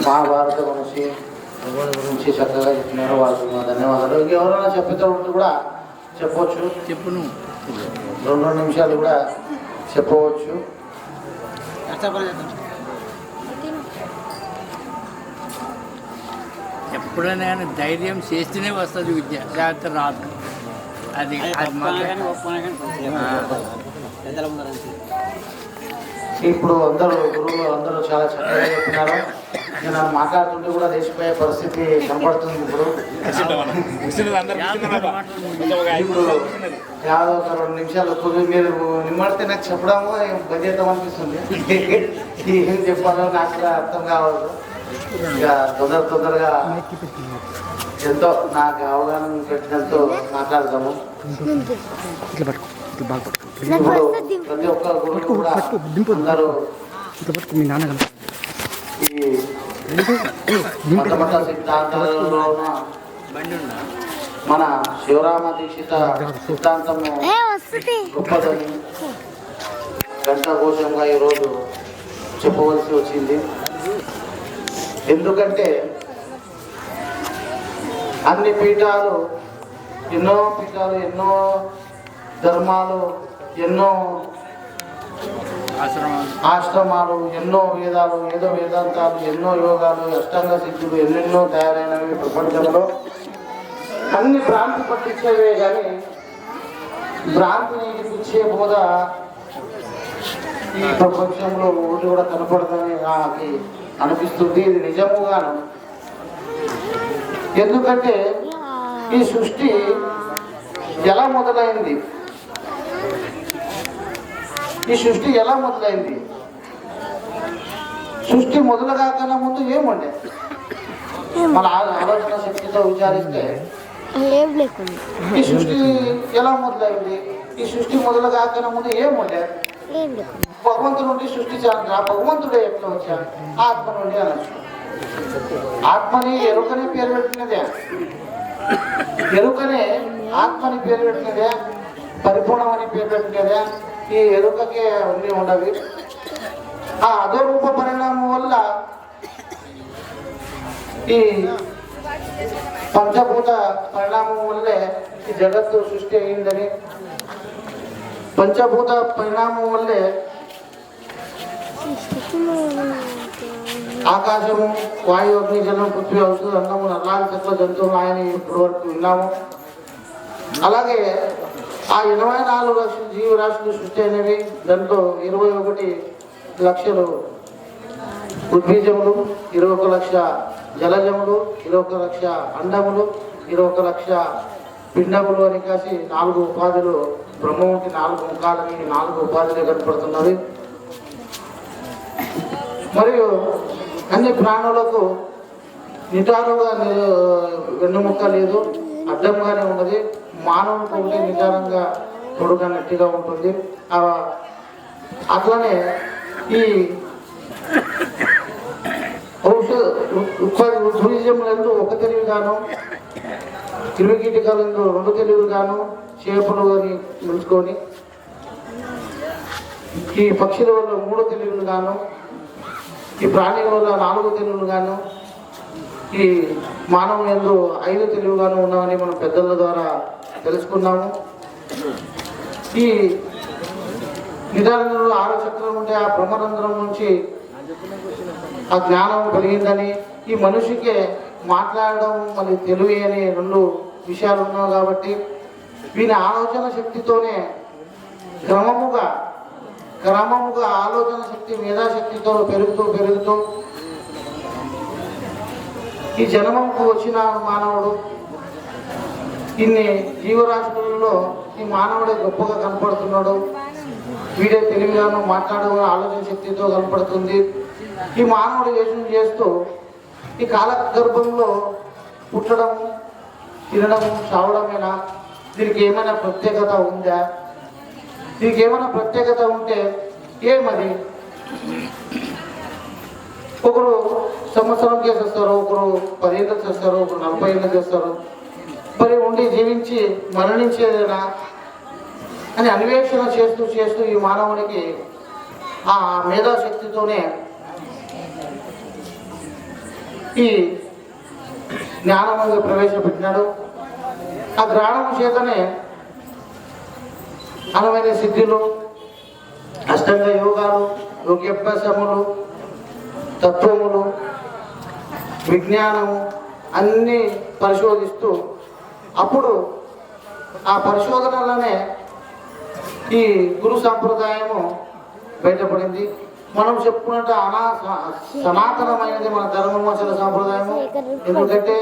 మహాభారత గురించి గురించి చక్కగా చెప్పినారు. వాళ్ళకి మా ధన్యవాదాలు. ఇంకెవరైనా చెప్పేటప్పుడు కూడా చెప్పవచ్చు. చెప్పును 2 నిమిషాలు కూడా చెప్పవచ్చు. ఎప్పుడైనా కానీ ధైర్యం చేస్తేనే వస్తుంది విద్య, లేకపోతే రాదు. అది ఇప్పుడు అందరూ గురువులు అందరూ చాలా చక్కగా చెప్పినారు. నేను మాట్లాడుతుంటే కూడా దేశపోయే పరిస్థితి కనపడుతుంది. ఇప్పుడు యాదో ఒక 2 నిమిషాలు మీరు నిమ్మడితే నాకు చెప్పడము బడ్జెట్ అనిపిస్తుంది. ఏం చెప్పాలో నాకు కూడా అర్థం కావాలి. ఇక తొందరగా ఎంతో నాకు అవగాహన పెట్టినంతో మాట్లాడతాము. ఇప్పుడు ప్రతి ఒక్క గురువు కూడా అందరూ ఈ మత సిద్ధాంతాలలో మన శివరామ దీక్షిత సిద్ధాంతము గొప్పదని గంటకోశంగా ఈరోజు చెప్పవలసి వచ్చింది. ఎందుకంటే అన్ని పీఠాలు, ఎన్నో ధర్మాలు, ఎన్నో ఆశ్రమాలు, ఎన్నో వేదాలు, వేదాంతాలు, ఎన్నో యోగాలు, అష్టాంగ సిద్ధులు ఎన్నెన్నో తయారైనవి ప్రపంచంలో. అన్ని భ్రాంతి పట్టించేవే కానీ భ్రాంతిని ఇచ్చే బోధ ఈ ప్రపంచంలో ఒకటి కూడా కనపడదని నాకు అనిపిస్తుంది. ఇది నిజముగాను. ఎందుకంటే ఈ సృష్టి ఎలా మొదలైంది? సృష్టి మొదలు కాకన్నా ముందు ఏముండే? మన ఆలోచన శక్తితో విచారిస్తే ఈ సృష్టి ఎలా మొదలైంది? ఈ సృష్టి మొదలు కాకన్నా ముందు ఏముండే? భగవంతుడు నుండి సృష్టించాలంటే ఆ భగవంతుడే ఎట్లా వచ్చాడు? ఆత్మ నుండి అనొచ్చు. ఆత్మని ఎరుకనే పేరు పెట్టినదే, ఆత్మని పేరు పెట్టినదే, పరిపూర్ణం అని పేరు పెట్టినదే. ఈ ఎరుకకే అన్నీ ఉండవి. ఆ అధోరూప పరిణామం వల్ల ఈ పంచభూత పరిణామం వల్లే ఈ జగత్తు సృష్టి అయిందని, పంచభూత పరిణామం వల్లే ఆకాశము, వాయు, అగ్ని, జలం, పృథ్వీ, ఔషధ, అన్నము, నల్లాది సకల జంతువులు ఆయన ఇప్పటి వరకు విన్నాము. అలాగే ఆ 84 లక్షల జీవరాశులు సృష్టి అయినవి. దాంట్లో 21 లక్షలు ఉద్బీజములు, 21 లక్ష జలజములు, 21 లక్ష అండములు, 21 లక్ష పిండములు అని కాసి 4 ఉపాధులు. బ్రహ్మముకి 4 ముఖాలని 4 ఉపాధులు కనపడుతున్నవి. మరియు అన్ని ప్రాణులకు నిటారుగా వెన్నుముక్క లేదు, అడ్డంగానే ఉన్నది. మానవునికి ఉంటే నిటారంగా పొడుగా నట్టిగా ఉంటుంది. అట్లనే ఈ ఉద్భీజములందు 1 తెలివిగాను, క్రిమికీటకాలందు 2 తెలివిగాను, చేపలు అని నిలుచుకొని, ఈ పక్షుల వల్ల 3 తెలివిలు గాను, ఈ ప్రాణుల వల్ల 4 తెలివిలు గాను, ఈ మానవ యందు 5 తెలివిగాను ఉన్నామని మనం పెద్దల ద్వారా తెలుసుకున్నాము. ఈ నిదానంలో 6 చక్రం ఉంటే ఆ బ్రహ్మరంధ్రం నుంచి ఆ జ్ఞానం కలిగిందని, ఈ మనిషికే మాట్లాడడం మళ్ళీ తెలివి అనే 2 విషయాలు ఉన్నావు కాబట్టి వీని ఆలోచన శక్తితోనే క్రమముగా ఆలోచన శక్తి, మేధాశక్తితో పెరుగుతూ ఈ జన్మకు వచ్చిన మానవుడు ఇన్ని జీవరాశులలో ఈ మానవుడే గొప్పగా కనపడుతున్నాడు. వీడే తెలివిగాను మాట్లాడే ఆలోచన శక్తితో కనపడుతుంది. ఈ మానవుడు యోచన చేస్తూ ఈ కాలగర్భంలో పుట్టడము, తినడము, చావడమేనా? దీనికి ఏమైనా ప్రత్యేకత ఉందా? దీనికి ఏమైనా ప్రత్యేకత ఉంటే ఏమది? ఒకరు సంవత్సరం చేసేస్తారు, ఒకరు 10 ఏళ్ళు చేస్తారు, ఒకరు 40 ఏళ్ళు చేస్తారు. మరి ఉండి జీవించి మరణించేదేనా అని అన్వేషణ చేస్తూ ఈ మానవునికి ఆ మేధాశక్తితోనే ఈ జ్ఞానం ప్రవేశపెట్టినాడు. ఆ జ్ఞానం చేతనే అనమైన సిద్ధులు, అష్టాంగ యోగాలు, యోగ్యాభ్యాసములు, తత్వములు, విజ్ఞానము అన్నీ పరిశోధిస్తూ అప్పుడు ఆ పరిశోధనలోనే ఈ గురు సాంప్రదాయము బయటపడింది. మనం చెప్పుకున్నట్టు సనాతనమైనది మన ధర్మమచల సాంప్రదాయము. ఎందుకంటే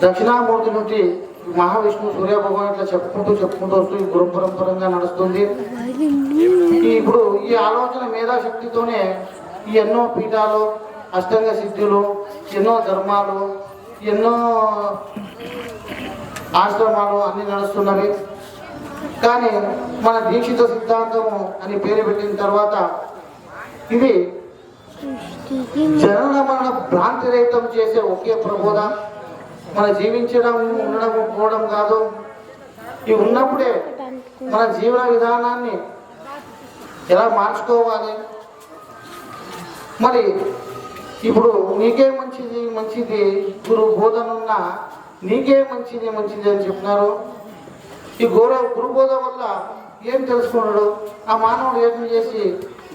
దక్షిణామూర్తి నుండి మహావిష్ణువు సూర్య భగవాన్ ఇట్లా చెప్పుకుంటూ వస్తూ ఈ గురు పరంపరంగా నడుస్తుంది. ఇప్పుడు ఈ ఆలోచన మేధాశక్తితోనే ఈ ఎన్నో పీఠాలు, అష్టాంగ సిద్ధులు, ఎన్నో ధర్మాలు, ఎన్నో ఆశ్రమాలు అన్ని నడుస్తున్నవి. కానీ మన దీక్షిత సిద్ధాంతము అని పేరు పెట్టిన తర్వాత ఇది జనన మరణ భ్రాంతి రహితం చేసే ఒకే ప్రబోధ. మన జీవించడం, ఉండడం, పోవడం కాదు. ఇవి ఉన్నప్పుడే మన జీవన విధానాన్ని ఎలా మార్చుకోవాలి. మరి ఇప్పుడు నీకే మంచిది గురు బోధన ఉన్నా నీకే మంచిది అని చెప్తున్నారు. ఈ గురు బోధ వల్ల ఏం తెలుసుకున్నాడు? ఆ మానవుడు ఏం చేసి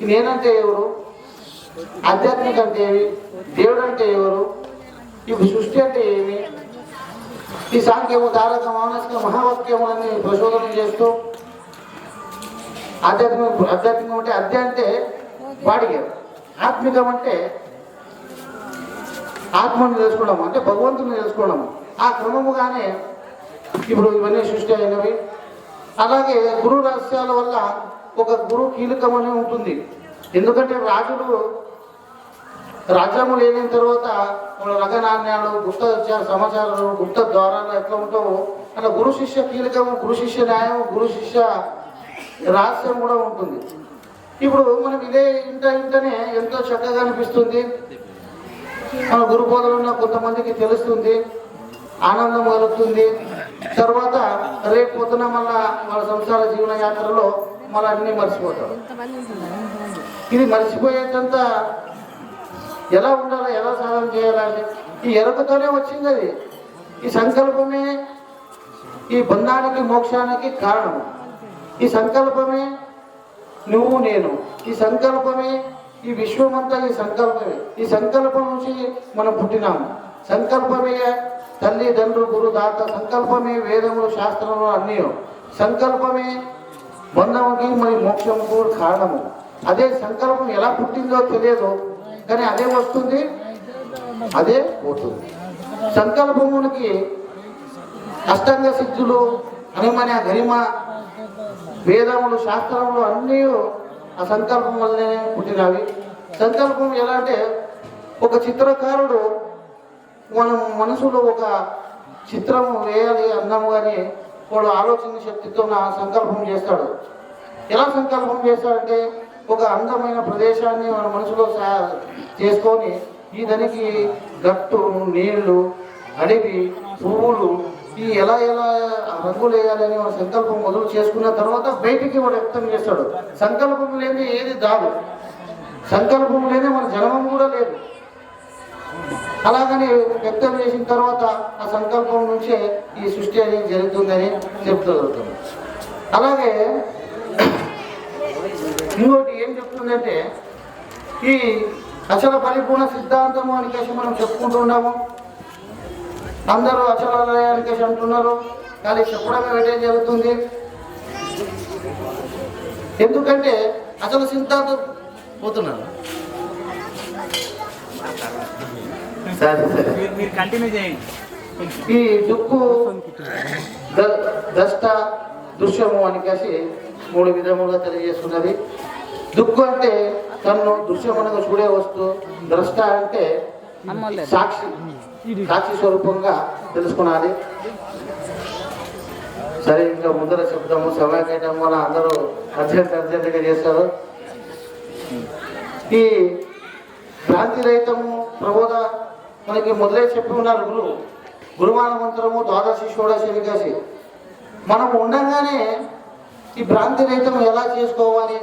నేనంటే ఎవరు, ఆధ్యాత్మిక అంటే ఏమి, దేవుడు అంటే ఎవరు, ఈ సృష్టి అంటే ఏమి, ఈ సాంఖ్యము, తారక, మానసిక మహావాక్యములన్నీ ప్రశోధన చేస్తూ ఆధ్యాత్మికం అంటే అధ్య అంటే బాడీ, ఆత్మికం అంటే ఆత్మను తెలుసుకోవడం, అంటే భగవంతుని తెలుసుకోవడం. ఆ క్రమముగానే ఇప్పుడు ఇవన్నీ సృష్టి అయినవి. అలాగే గురు రహస్యాల వల్ల ఒక గురు కీలకమని ఉంటుంది. ఎందుకంటే రాజులు రాజ్యము లేని తర్వాత వాళ్ళ రగనాణ్యాలు, గుప్త సమాచారాలు, గుప్త ద్వారాలు ఎట్లా ఉంటావో అట్లా గురు శిష్య కీలకము, గురు శిష్య న్యాయం, గురు శిష్య రహస్యం కూడా ఉంటుంది. ఇప్పుడు మనం ఇదే ఇంటనే ఎంతో చక్కగా అనిపిస్తుంది. మన గురు బోధన ఉన్న కొంతమందికి తెలుస్తుంది, ఆనందం కలుగుతుంది. తర్వాత రేపు పొద్దున మళ్ళా వాళ్ళ సంసార జీవన యాత్రలో మళ్ళీ అన్నీ మర్చిపోతారు. ఇది మర్చిపోయేటంత ఎలా ఉండాలి, ఎలా సాధన చేయాలని ఈ ఎరుకతోనే వచ్చింది. అది ఈ సంకల్పమే ఈ బంధానికి, మోక్షానికి కారణం. ఈ సంకల్పమే నువ్వు నేను, ఈ సంకల్పమే ఈ విశ్వమంతా, ఈ సంకల్పమే. ఈ సంకల్పం నుంచి మనం పుట్టినాము. సంకల్పమే తల్లిదండ్రులు, గురు, దాత. సంకల్పమే వేదములు, శాస్త్రములు అన్నీ. సంకల్పమే బంధముకి మరి మోక్షముకు కారణము. అదే సంకల్పం ఎలా పుట్టిందో తెలియదు, కానీ అదే వస్తుంది, అదే పోతుంది. సంకల్పమునికి అష్టాంగ సిద్ధులు, హనుమని, గరిమ, వేదములు, శాస్త్రములు అన్నీ ఆ సంకల్పం వల్లనే పుట్టినవి. సంకల్పం ఎలా అంటే ఒక చిత్రకారుడు మనం మనసులో ఒక చిత్రము వేయాలి అన్నాము కానీ వాడు ఆలోచన శక్తితో నా సంకల్పం చేస్తాడు. ఎలా సంకల్పం చేస్తాడంటే ఒక అందమైన ప్రదేశాన్ని మన మనసులో చేసుకొని ఈ దానికి గట్టు, నీళ్లు, అడవి, పువ్వులు, ఈ ఎలా రంగులు వేయాలని మన సంకల్పం మొదలు చేసుకున్న తర్వాత బయటికి వాడు వ్యక్తం చేస్తాడు. సంకల్పం లేని ఏది దాదు, సంకల్పం లేని మన జన్మం కూడా లేదు. అలాగని వ్యక్తం చేసిన తర్వాత ఆ సంకల్పం నుంచే ఈ సృష్టి అనేది జరుగుతుందని చెప్తుంది. అలాగే ఇంకోటి ఏం చెప్తుందంటే ఈ అచల పరిపూర్ణ సిద్ధాంతము అని మనం చెప్పుకుంటున్నాము. అందరూ అచలాలయానికి అంటున్నారు, కానీ చెప్పడమే వేటే జరుగుతుంది. ఎందుకంటే అసలు సిద్ధాంతం పోతున్నారు. ఈ దుక్కు, ద్రష్ట, దృశ్యము అని కలిసి 3 విధములుగా తెలియజేస్తున్నది. దుక్కు అంటే తను దృశ్యమునగా చూడే వస్తువు, ద్రష్ట అంటే సాక్షి స్వరూపంగా తెలుసుకున్నది. సరే, ఇంకా ముందర చెప్తాము. సమయ కేటం వల్ల అందరూ అర్జెంటుగా చేస్తారు. ఈ భ్రాంతి రహితము ప్రబోధ మనకి మొదలై చెప్పి ఉన్నారు గురుమాన మంత్రము, ద్వాదశి, షోడశి, ఏకాదశి. మనం ఉండగానే ఈ భ్రాంతి రహితం ఎలా చేసుకోవాలి,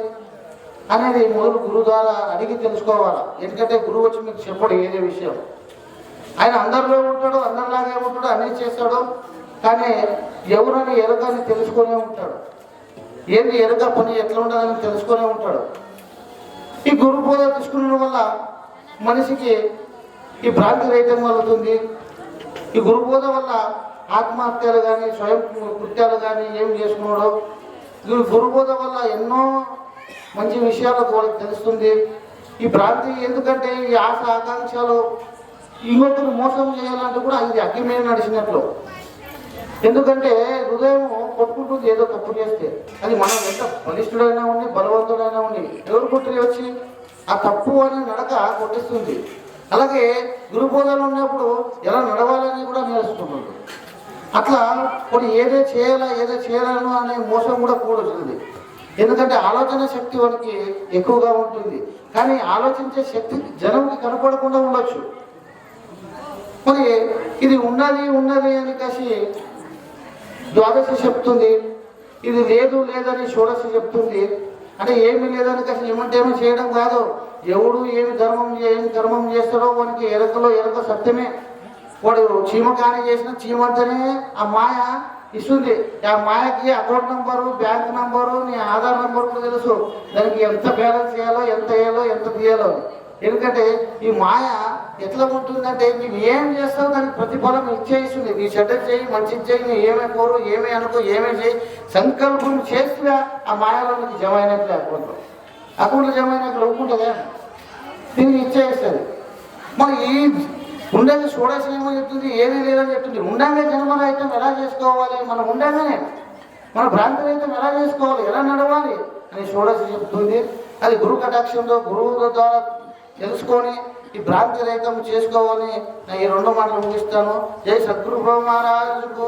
అనేది మొదలు గురువు ద్వారా అడిగి తెలుసుకోవాలి. ఎందుకంటే గురువు వచ్చి మీకు చెప్పడు ఏదే విషయం. ఆయన అందరిలో ఉంటాడు, అందరిలాగే ఉంటాడు, అన్నీ చేస్తాడు. కానీ ఎవరని ఎరగని తెలుసుకునే ఉంటాడు. ఏంది ఎరగ పని ఎట్లా ఉండాలని తెలుసుకునే ఉంటాడు. ఈ గురు బోధ తీసుకున్న వల్ల మనిషికి ఈ భ్రాంతి రహితం కలుగుతుంది. ఈ గురు బోధ వల్ల ఆత్మహత్యలు కానీ స్వయం కృత్యాలు కానీ ఏం చేసుకున్నాడో ఈ గురు బోధ వల్ల ఎన్నో మంచి విషయాలకు వాళ్ళకి తెలుస్తుంది. ఈ భ్రాంతి ఎందుకంటే ఈ ఆశ ఆకాంక్షలు ఇంకొకరు మోసం చేయాలంటే కూడా ఇది అగ్గి మీద నడిచినట్లు. ఎందుకంటే హృదయం కొట్టుకుంటుంది ఏదో తప్పు చేస్తే. అది మనం ఎంత బలిష్ఠుడైనా ఉండి బలవంతుడైనా ఉండి ఎవరు కొట్టి వచ్చి ఆ తప్పు అనే నడక కొట్టిస్తుంది. అలాగే గురుబోధలు ఉన్నప్పుడు ఎలా నడవాలని కూడా నేర్చుకుంటుంది. అట్లా కొన్ని ఏదో చేయాలను అనే మోసం కూడా కూడుతుంది. ఎందుకంటే ఆలోచన శక్తి వానికి ఎక్కువగా ఉంటుంది. కానీ ఆలోచించే శక్తి జనంకి కనపడకుండా ఉండొచ్చు. మరి ఇది ఉన్నది అని కాసి ద్వాదశి చెప్తుంది. ఇది లేదని షోడశి చెప్తుంది. అంటే ఏమి లేదని కాసి ఏమంటే ఏమో చేయడం కాదు. ఎవడు ఏమి ధర్మం చేస్తాడో వానికి ఎరక సత్యమే. వాడు చీమ కానీ చేసిన చీమంతనే ఆ మాయ ఇస్తుంది. ఆ మాయకి అకౌంట్ నంబరు, బ్యాంక్ నంబరు, నీ ఆధార్ నంబరు కూడా తెలుసు. దానికి ఎంత బ్యాలెన్స్ చేయాలో, ఎంత వేయాలో, ఎంత తీయాలో. ఎందుకంటే ఈ మాయ ఎట్లా ఉంటుందంటే నువ్వు ఏం చేస్తావు దానికి ప్రతిఫలం ఇచ్చేస్తుంది. నీ చెడ్డ చేయి, మంచి చేయి, నువ్వు ఏమే కోరు, ఏమే అనుకో, ఏమే చేయి, సంకల్పం చేస్తే ఆ మాయలో నీకు జమ అయినట్లే అకౌంట్లో జమ అయినట్లు ఒప్పుకుంటుందా? దీనికి ఇచ్చేస్తుంది. మరి ఈ ఉండగా షోడశి ఏమో చెప్తుంది, ఏమీ లేదని చెప్తుంది. ఉండగా జన్మరహితం ఎలా చేసుకోవాలి, మనం ఉండగానే మన భ్రాంతి రహితం ఎలా చేసుకోవాలి, ఎలా నడవాలి అని షోడశి చెప్తుంది. అది గురు కటాక్షంతో గురువు ద్వారా తెలుసుకొని ఈ భ్రాంతి రహితం చేసుకోవాలని నేను ఈ 2 మాటలు ముగిస్తాను. జై సద్గురు మహారాజుకు.